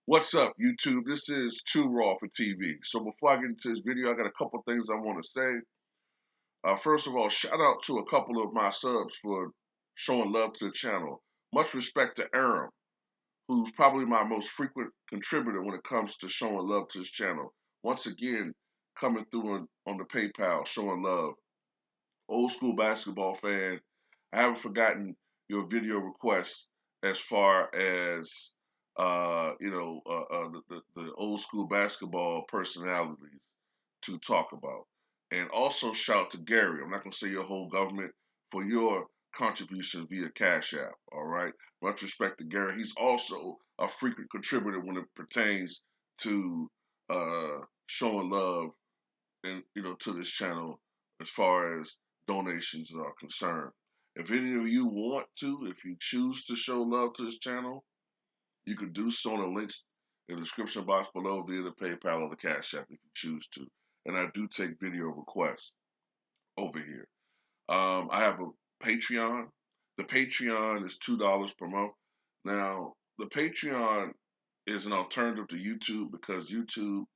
What's up, YouTube? This is Too Raw for TV. So before I get into this video, I got a couple things I want to say. First of all, shout out to a couple of my subs for showing love to the channel. Much respect to Aram, who's probably my most frequent contributor when it comes to showing love to this channel. Once again, coming through on the PayPal, showing love. Old school basketball fan. I haven't forgotten your video requests as far as the old school basketball personalities to talk about. And also shout to Gary. I'm not gonna say your whole government for your contribution via Cash App. All right. Much respect to Gary. He's also a frequent contributor when it pertains to showing love and to this channel as far as donations are concerned. If any of you want to, if you choose to show love to this channel, you can do so in the links in the description box below via the PayPal or the Cash App if you choose to. And I do take video requests over here. I have a Patreon. The Patreon is $2 per month. Now, the Patreon is an alternative to YouTube because YouTube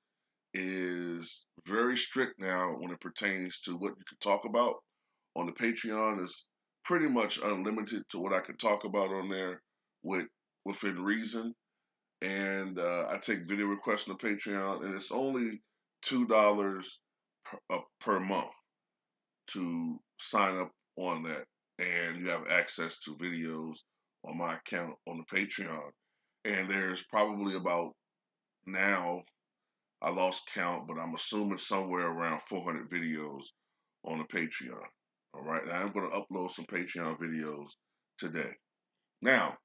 is very strict now when it pertains to what you can talk about. On the Patreon is pretty much unlimited to what I can talk about on there with within reason. And I take video requests on the Patreon, and it's only $2 per month to sign up on that, and you have access to videos on my account on the Patreon. And there's probably about now I lost count, but I'm assuming somewhere around 400 videos on the Patreon. All right. Now I'm going to upload some Patreon videos today. Now,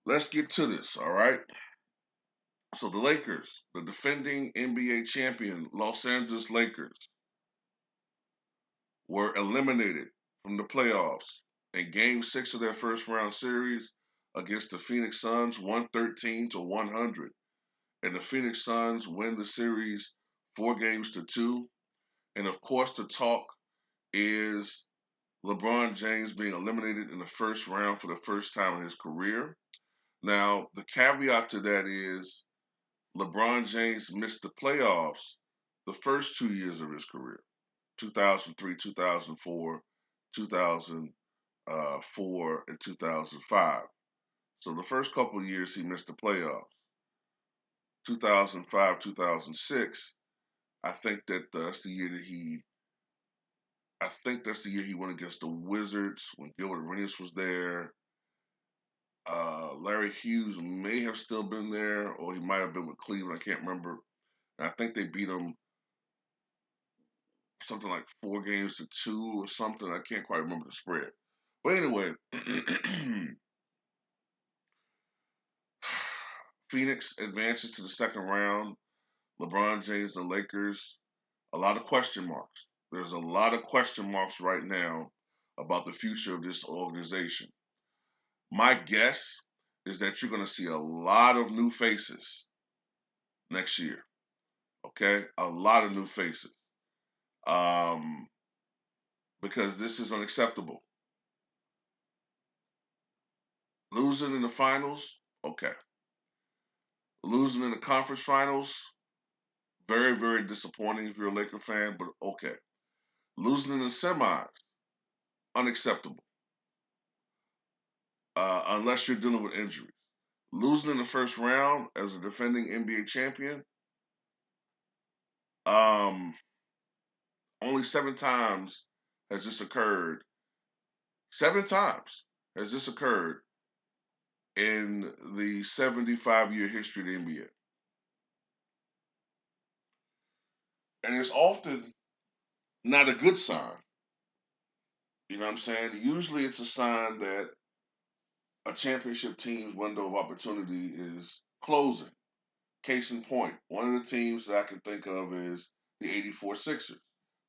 let's get to this. All right. So the Lakers, the defending NBA champion Los Angeles Lakers, were eliminated from the playoffs in game 6 of their first round series against the Phoenix Suns 113 to 100. And the Phoenix Suns win the series 4 games to 2. And of course, the talk is LeBron James being eliminated in the first round for the first time in his career. Now, the caveat to that is LeBron James missed the playoffs the first 2 years of his career 2003, 2004, 2004, and 2005. So the first couple of years he missed the playoffs. 2005, 2006, I think that's the year that he went against the Wizards when Gilbert Arenas was there. Larry Hughes may have still been there, or he might have been with Cleveland. I can't remember. And I think they beat him something like 4 games to 2 or something. I can't quite remember the spread. But anyway, Phoenix advances to the second round. LeBron James and the Lakers. A lot of question marks. There's a lot of question marks right now about the future of this organization. My guess is that you're going to see a lot of new faces next year. Okay, a lot of new faces. Um, because this is unacceptable. Losing in the finals, okay. Losing in the conference finals, very, very disappointing if you're a Laker fan, but okay. Losing in the semis, unacceptable. Unless you're dealing with injuries. Losing in the first round as a defending NBA champion, um, only 7 times has this occurred. 7 times has this occurred in the 75-year history of the NBA. And it's often not a good sign. You know what I'm saying? Usually it's a sign that a championship team's window of opportunity is closing. Case in point, one of the teams that I can think of is the '84 Sixers.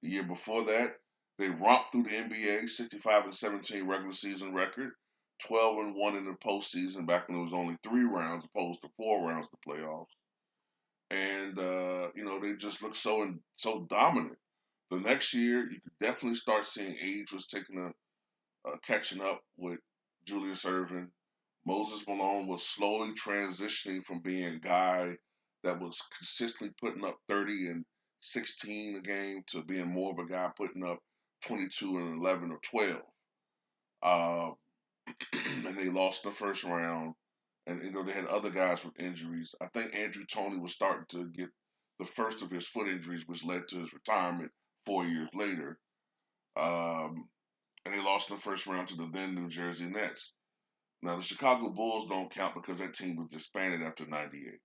The year before that, they romped through the NBA, 65-17 regular season record, 12-1 in the postseason back when it was only 3 rounds opposed to 4 rounds of the playoffs. And they just look so dominant. The next year, you could definitely start seeing age was taking catching up with Julius Erving. Moses Malone was slowly transitioning from being a guy that was consistently putting up 30 and 16 a game to being more of a guy putting up 22 and 11 or 12. Uh, and they lost in the first round. And they had other guys with injuries. I think Andrew Toney was starting to get the first of his foot injuries, which led to his retirement 4 years later. Um, and they lost in the first round to the then New Jersey Nets. Now the Chicago Bulls don't count because that team was disbanded after '98.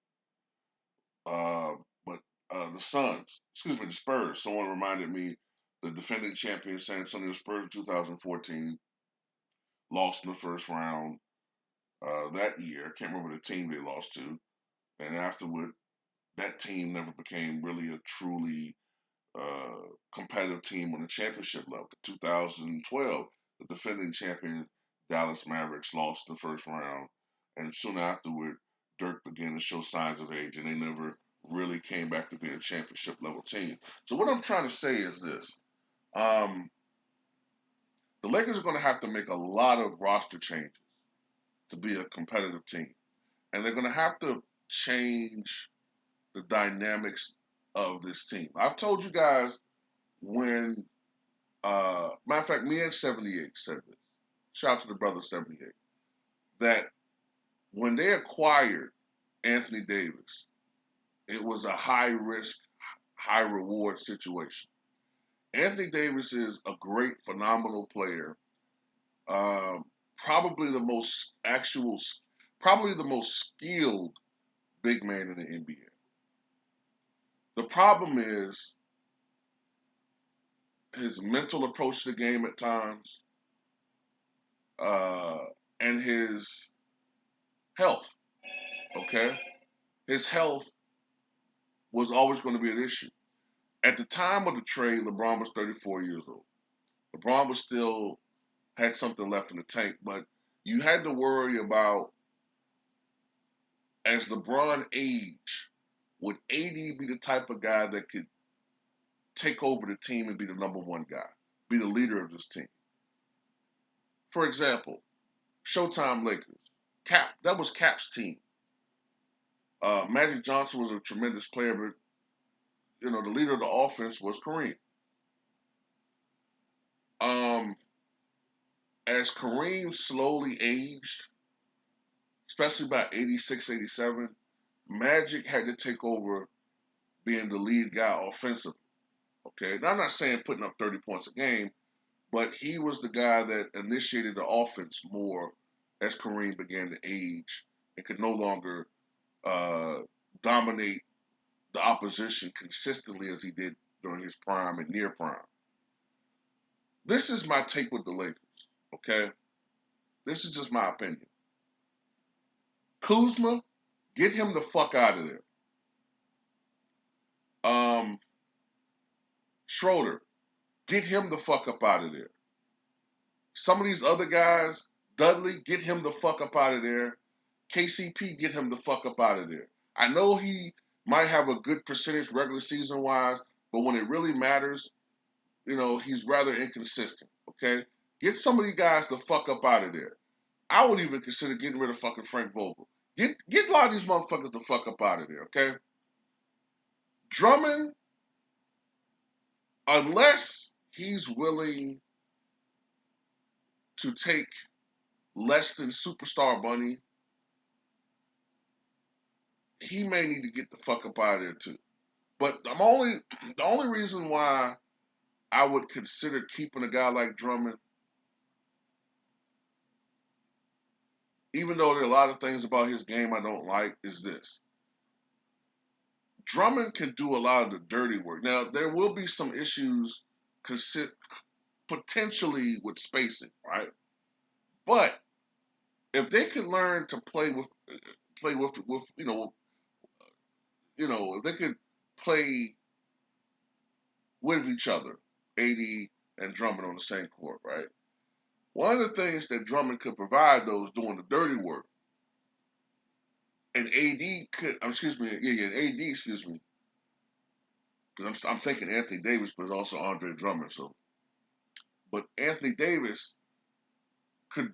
But the Suns, excuse me, the Spurs. Someone reminded me the defending champion San Antonio Spurs in 2014 lost in the first round that year. I can't remember the team they lost to. And afterward, that team never became really a truly competitive team on the championship level. 2012, the defending champion Dallas Mavericks lost in the first round, and soon afterward, Dirk began to show signs of age, and they never really came back to being a championship level team. So what I'm trying to say is this: um, the Lakers are going to have to make a lot of roster changes to be a competitive team, and they're going to have to change the dynamics of this team. I've told you guys when matter of fact, me and 78 said this. Shout out to the brother 78. That when they acquired Anthony Davis, it was a high risk, high reward situation. Anthony Davis is a great, phenomenal player. Um, probably the most actual, probably the most skilled big man in the NBA. The problem is his mental approach to the game at times, uh, and his health. Okay, his health was always going to be an issue. At the time of the trade, LeBron was 34 years old. LeBron was still had something left in the tank, but you had to worry about as LeBron aged, would AD be the type of guy that could take over the team and be the number one guy, be the leader of this team? For example, Showtime Lakers. Cap, that was Cap's team. Magic Johnson was a tremendous player, but the leader of the offense was Kareem. Um, as Kareem slowly aged, especially by 86, 87, Magic had to take over being the lead guy offensively. Okay. Now, I'm not saying putting up 30 points a game, but he was the guy that initiated the offense more as Kareem began to age and could no longer uh, dominate the opposition consistently as he did during his prime and near prime. This is my take with the Lakers. Okay. This is just my opinion. Kuzma, get him the fuck out of there. Um, Schroeder, get him the fuck up out of there. Some of these other guys, Dudley, get him the fuck up out of there. KCP, get him the fuck up out of there. I know he might have a good percentage regular season wise, but when it really matters, he's rather inconsistent. Okay? Get some of these guys the fuck up out of there. I would even consider getting rid of fucking Frank Vogel. Get a lot of these motherfuckers the fuck up out of there, okay? Drummond, unless he's willing to take less than superstar money, he may need to get the fuck up out of there too. But the only reason why I would consider keeping a guy like Drummond, even though there are a lot of things about his game I don't like, is this. Drummond can do a lot of the dirty work. Now, there will be some issues potentially with spacing, right? But if they can learn to play with if they could play with each other, AD and Drummond on the same court, right? One of the things that Drummond could provide, though, is doing the dirty work, and AD could, excuse me, yeah, AD, excuse me, because I'm thinking Anthony Davis, but also Andre Drummond. So, but Anthony Davis could,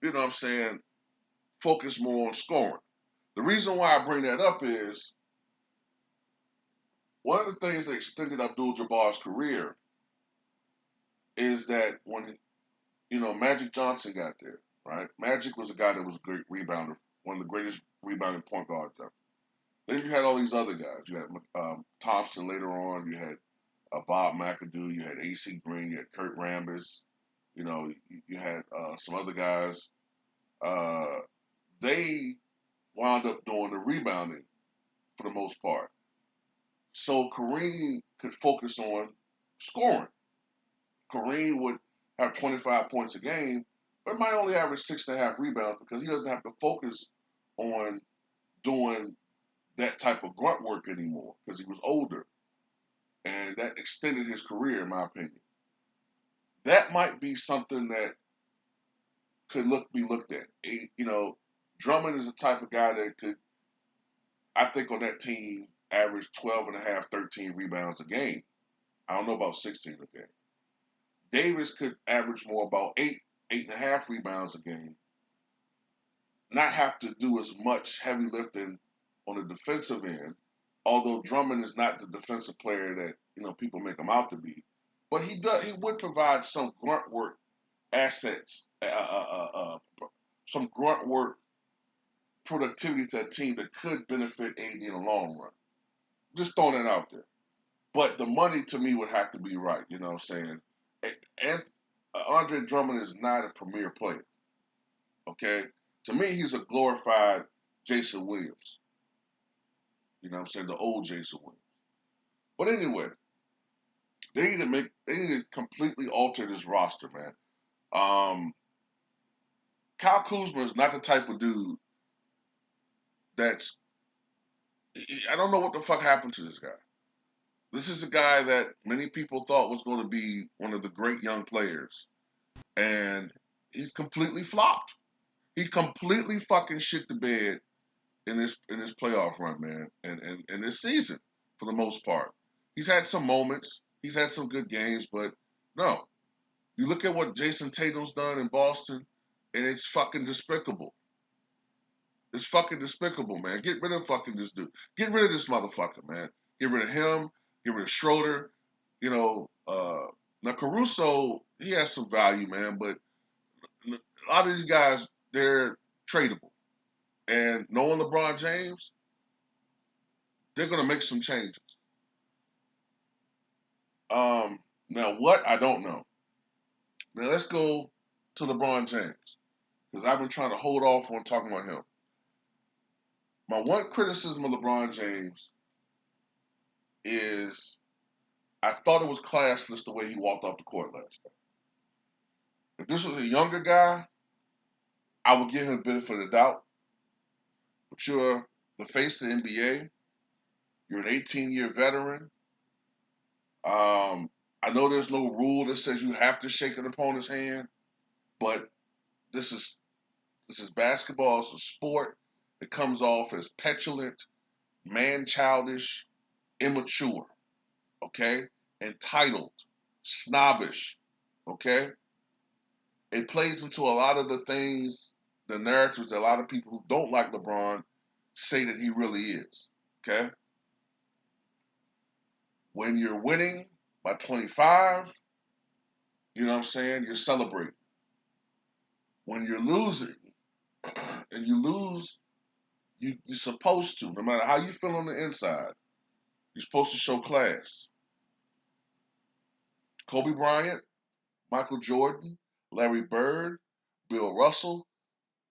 you know what I'm saying, focus more on scoring. The reason why I bring that up is one of the things that extended Abdul-Jabbar's career is that when Magic Johnson got there, right? Magic was a guy that was a great rebounder, one of the greatest rebounding point guards ever. Then you had all these other guys. You had Thompson later on. You had Bob McAdoo. You had A.C. Green. You had Kurt Rambis. You had some other guys. Uh, they wound up doing the rebounding for the most part. So Kareem could focus on scoring. Kareem would have 25 points a game, but might only average 6.5 rebounds because he doesn't have to focus on doing that type of grunt work anymore because he was older. And that extended his career, in my opinion. That might be something that could be looked at. Drummond is the type of guy that could, I think, on that team, average 12 and a half, 13 rebounds a game. I don't know about 16 a game. Davis could average more about 8.5 rebounds a game, not have to do as much heavy lifting on the defensive end, although Drummond is not the defensive player that people make him out to be. But he would provide some grunt work assets, some grunt work productivity to a team that could benefit AD in the long run. Just throwing it out there. But the money to me would have to be right. You know what I'm saying? And Andre Drummond is not a premier player. Okay? To me, he's a glorified Jason Williams. You know what I'm saying? The old Jason Williams. But anyway, they need to completely alter this roster, man. Kyle Kuzma is not the type of dude that's I don't know what the fuck happened to this guy. This is a guy that many people thought was going to be one of the great young players, and he's completely flopped. He's completely fucking shit the bed in this playoff run, man, and this season for the most part. He's had some moments, he's had some good games, but no. You look at what Jayson Tatum's done in Boston, and it's fucking despicable. It's fucking despicable, man. Get rid of fucking this dude. Get rid of this motherfucker, man. Get rid of him. Get rid of Schroeder. Now Caruso, he has some value, man, but a lot of these guys, they're tradable. And knowing LeBron James, they're gonna make some changes. Now what? I don't know. Now let's go to LeBron James because I've been trying to hold off on talking about him. My one criticism of LeBron James is I thought it was classless the way he walked off the court last night. If this was a younger guy, I would give him the benefit of the doubt. But you're the face of the NBA. You're an 18-year veteran. I know there's no rule that says you have to shake an opponent's hand, but this is basketball. It's a sport. It comes off as petulant, man-childish, immature, okay? Entitled, snobbish, okay? It plays into a lot of the things, the narratives that a lot of people who don't like LeBron say that he really is, okay? When you're winning by 25, you know what I'm saying, you're celebrating. When you're losing, and you lose, you're supposed to, no matter how you feel on the inside, you're supposed to show class. Kobe Bryant, Michael Jordan, Larry Bird, Bill Russell,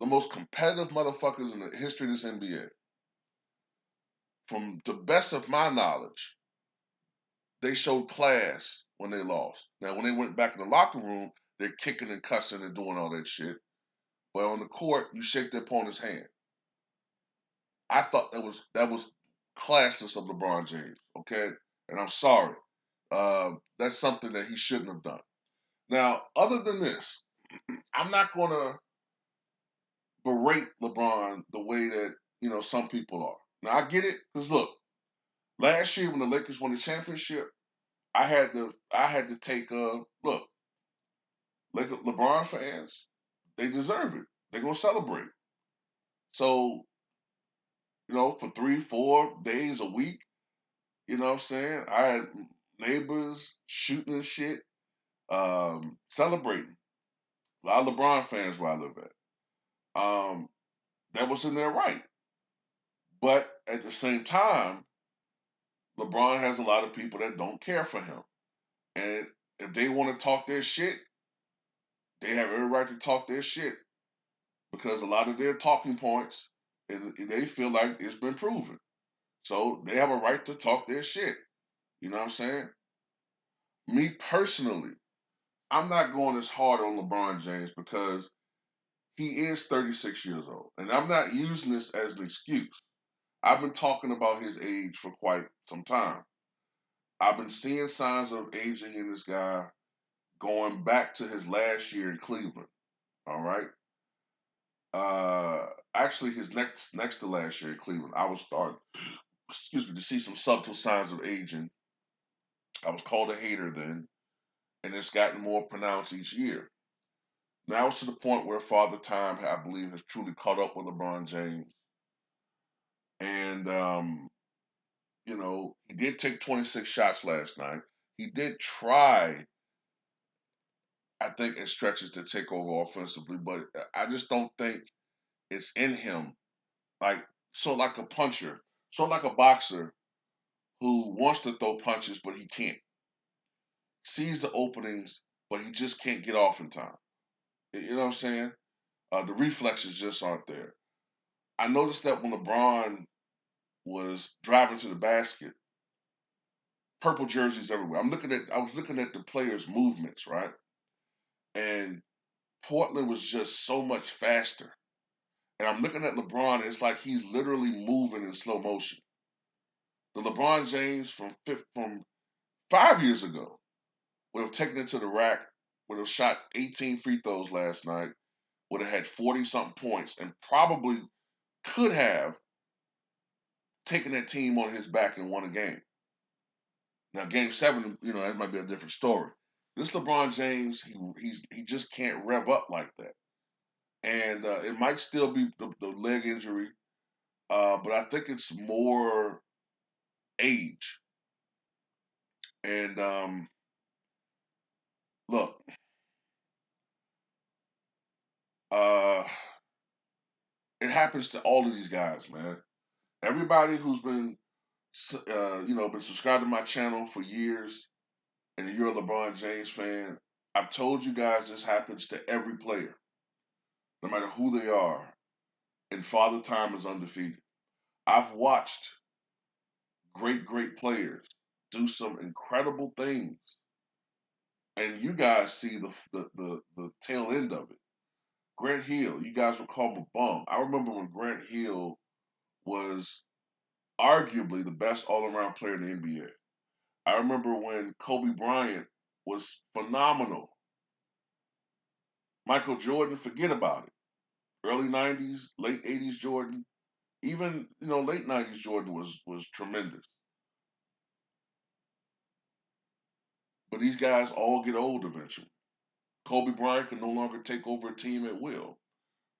the most competitive motherfuckers in the history of this NBA. From the best of my knowledge, they showed class when they lost. Now, when they went back in the locker room, they're kicking and cussing and doing all that shit. But on the court, you shake the opponent's hand. I thought that was classless of LeBron James, okay? And I'm sorry. That's something that he shouldn't have done. Now, other than this, I'm not going to berate LeBron the way that, some people are. Now, I get it, because look, last year when the Lakers won the championship, I had to take look, LeBron fans, they deserve it. They're gonna celebrate. So, for 3, 4 days a week, you know what I'm saying? I had neighbors shooting and shit, celebrating. A lot of LeBron fans where I live at. That was in their right. But at the same time, LeBron has a lot of people that don't care for him. And if they want to talk their shit, they have every right to talk their shit because a lot of their talking points, and they feel like it's been proven. So they have a right to talk their shit. You know what I'm saying? Me personally, I'm not going as hard on LeBron James because he is 36 years old. And I'm not using this as an excuse. I've been talking about his age for quite some time. I've been seeing signs of aging in this guy going back to his last year in Cleveland. All right. Actually, his next to last year in Cleveland, I was starting, excuse me, to see some subtle signs of aging. I was called a hater then, and it's gotten more pronounced each year. Now it's to the point where Father Time, I believe, has truly caught up with LeBron James. And he did take 26 shots last night. He did try, I think, in stretches to take over offensively, but I just don't think it's in him. Like like a puncher, like a boxer who wants to throw punches but he can't. Sees the openings, but he just can't get off in time. You know what I'm saying? The reflexes just aren't there. I noticed that when LeBron was driving to the basket, purple jerseys everywhere. I was looking at the players' movements, right? And Portland was just so much faster. And I'm looking at LeBron, and it's like he's literally moving in slow motion. The LeBron James from 5 years ago would have taken it to the rack, would have shot 18 free throws last night, would have had 40 something points, and probably could have taken that team on his back and won a game. Now, Game 7, that might be a different story. This LeBron James, he just can't rev up like that, and it might still be the leg injury, but I think it's more age. And look, uh, it happens to all of these guys, man. Everybody who's been subscribed to my channel for years, and you're a LeBron James fan, I've told you guys this happens to every player, no matter who they are. And Father Time is undefeated. I've watched great players do some incredible things, and you guys see the tail end of it. Grant Hill, you guys would call him a bum. I remember when Grant Hill was arguably the best all-around player in the NBA. I remember when Kobe Bryant was phenomenal. Michael Jordan, forget about it. Early 90s, late 80s Jordan, even late 90s Jordan was tremendous. But these guys all get old eventually. Kobe Bryant can no longer take over a team at will.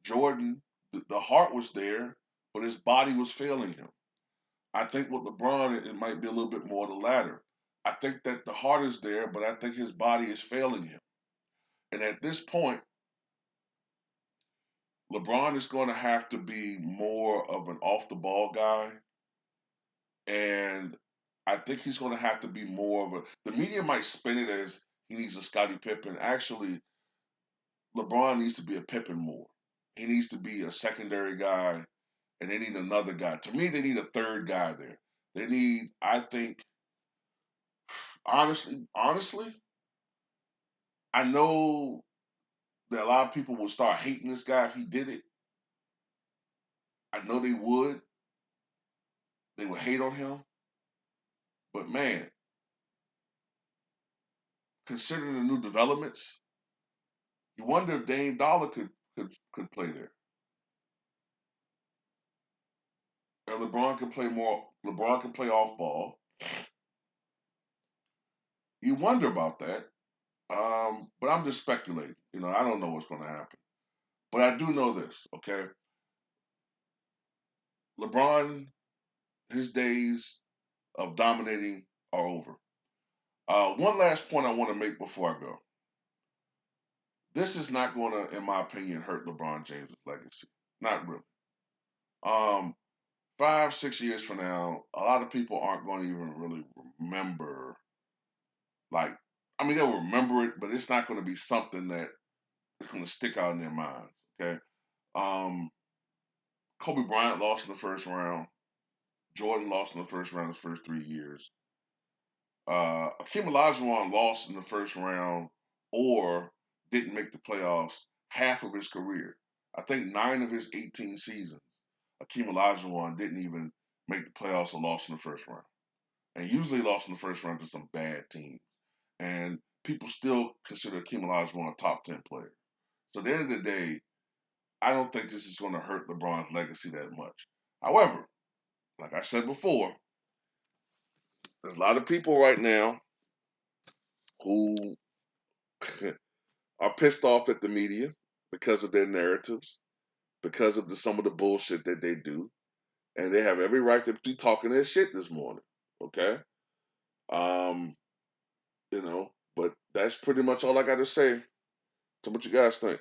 Jordan, the heart was there, but his body was failing him. I think with LeBron, it might be a little bit more the latter. I think that the heart is there, but I think his body is failing him. And at this point, LeBron is going to have to be more of an off the ball guy. And I think he's going to have to be more of the media might spin it as he needs a Scottie Pippen. Actually, LeBron needs to be a Pippen more. He needs to be a secondary guy, and they need another guy. To me, they need a third guy there. They need, I think, honestly, I know that a lot of people will start hating this guy if he did it. I know they would. They would hate on him. But man, considering the new developments, you wonder if Dame Dollar could play there. And LeBron can play more. LeBron can play off ball. You wonder about that. But I'm just speculating. I don't know what's going to happen. But I do know this, okay? LeBron, his days of dominating are over. One last point I want to make before I go. This is not going to, in my opinion, hurt LeBron James' legacy. Not really. Um, 5, 6 years from now, a lot of people aren't going to even really remember. Like, I mean, they'll remember it, but it's not going to be something that is going to stick out in their minds. Okay. Um, Kobe Bryant lost in the first round. Jordan lost in the first round his first 3 years. Akeem Olajuwon lost in the first round or didn't make the playoffs half of his career. I think 9 of his 18 seasons, Akeem Olajuwon didn't even make the playoffs or lost in the first round. And usually lost in the first round to some bad teams. And people still consider Akeem Olajuwon a top 10 player. So at the end of the day, I don't think this is going to hurt LeBron's legacy that much. However, like I said before, there's a lot of people right now who are pissed off at the media because of their narratives, because of some of the bullshit that they do, and they have every right to be talking their shit this morning. Okay, um, but that's pretty much all I got to say. So, what you guys think?